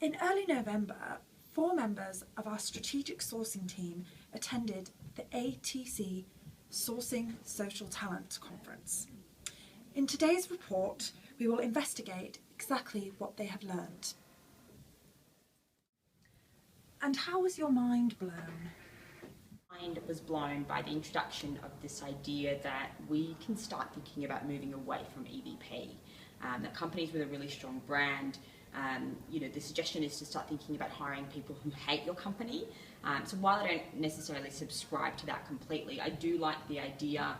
In early November, 4 members of our strategic sourcing team attended the ATC Sourcing Social Talent Conference. In today's report, we will investigate exactly what they have learned. And how was your mind blown? Mind was blown by the introduction of this idea that we can start thinking about moving away from EVP. That companies with a really strong brand, the suggestion is to start thinking about hiring people who hate your company. So while I don't necessarily subscribe to that completely, I do like the idea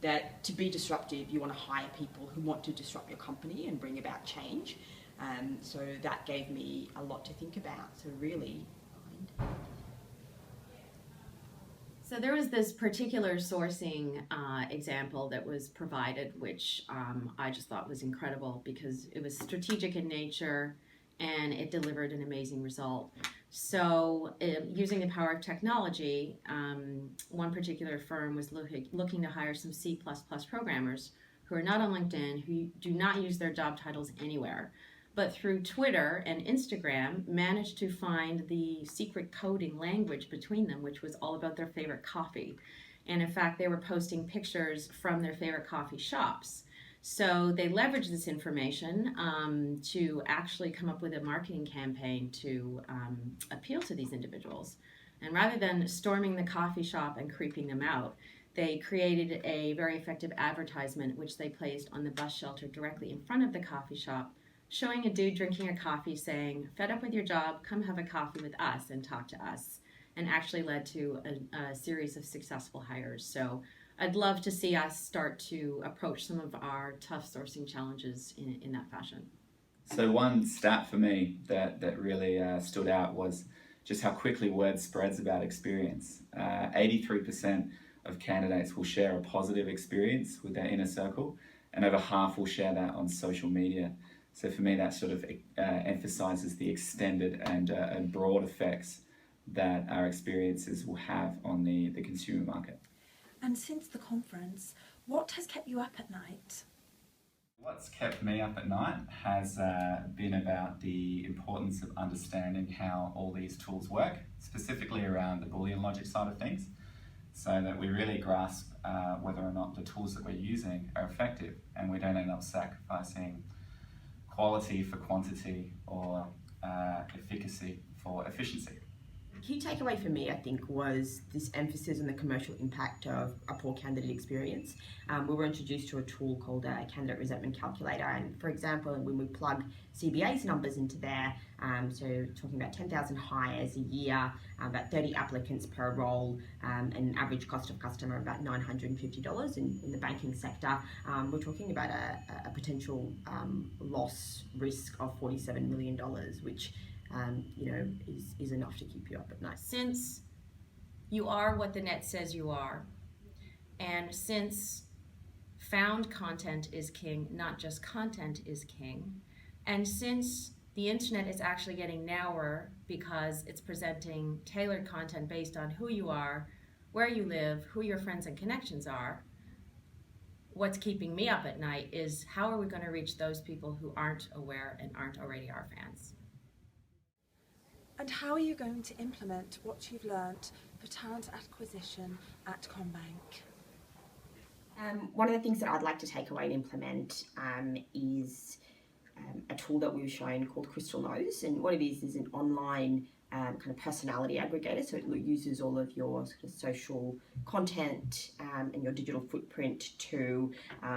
that to be disruptive, you want to hire people who want to disrupt your company and bring about change. So that gave me a lot to think about. So really, So there was this particular sourcing example that was provided, which I just thought was incredible because it was strategic in nature and it delivered an amazing result. So using the power of technology, one particular firm was looking to hire some C++ programmers who are not on LinkedIn, who do not use their job titles anywhere, but through Twitter and Instagram managed to find the secret coding language between them, which was all about their favorite coffee. And in fact, they were posting pictures from their favorite coffee shops. So they leveraged this information to actually come up with a marketing campaign to appeal to these individuals. And rather than storming the coffee shop and creeping them out, they created a very effective advertisement which they placed on the bus shelter directly in front of the coffee shop, showing a dude drinking a coffee saying, "Fed up with your job, come have a coffee with us and talk to us," and actually led to a series of successful hires. So I'd love to see us start to approach some of our tough sourcing challenges in that fashion. So one stat for me that really stood out was just how quickly word spreads about experience. 83% of candidates will share a positive experience with their inner circle, and over half will share that on social media. So for me, that sort of emphasizes the extended and broad effects that our experiences will have on the consumer market. And since the conference, what has kept you up at night? What's kept me up at night has been about the importance of understanding how all these tools work, specifically around the Boolean logic side of things, so that we really grasp whether or not the tools that we're using are effective and we don't end up sacrificing quality for quantity or efficacy for efficiency. key takeaway for me, I think, was this emphasis on the commercial impact of a poor candidate experience. We were introduced to a tool called a candidate resentment calculator, and for example, when we plug CBA's numbers into there, so talking about 10,000 hires a year, about 30 applicants per role, an average cost of customer about $950 in the banking sector, we're talking about a potential loss risk of $47 million, which is enough to keep you up at night. Since you are what the net says you are, and since found content is king, not just content is king, and since the internet is actually getting narrower because it's presenting tailored content based on who you are, where you live, who your friends and connections are, what's keeping me up at night is how are we going to reach those people who aren't aware and aren't already our fans? And how are you going to implement what you've learnt for talent acquisition at CommBank? One of the things that I'd like to take away and implement is a tool that we were shown called Crystal Knows, and what it is an online kind of personality aggregator. So it uses all of your sort of social content and your digital footprint to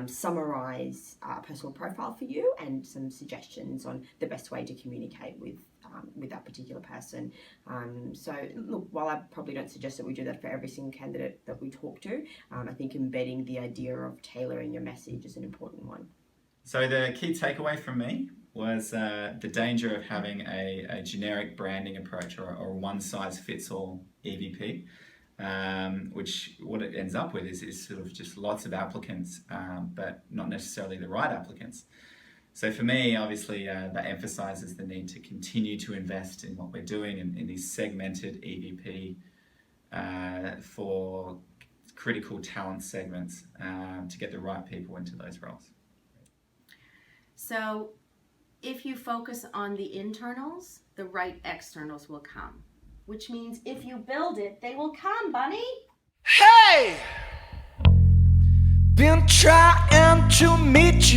summarize a personal profile for you and some suggestions on the best way to communicate with that particular person. So look, while I probably don't suggest that we do that for every single candidate that we talk to, I think embedding the idea of tailoring your message is an important one. So the key takeaway from me was the danger of having a generic branding approach or a one-size-fits-all EVP, which what it ends up with is sort of just lots of applicants, but not necessarily the right applicants. So for me, obviously, that emphasizes the need to continue to invest in what we're doing in these segmented EVP for critical talent segments to get the right people into those roles. So if you focus on the internals, the right externals will come. Which means if you build it, they will come, bunny. Hey! Been trying to meet you.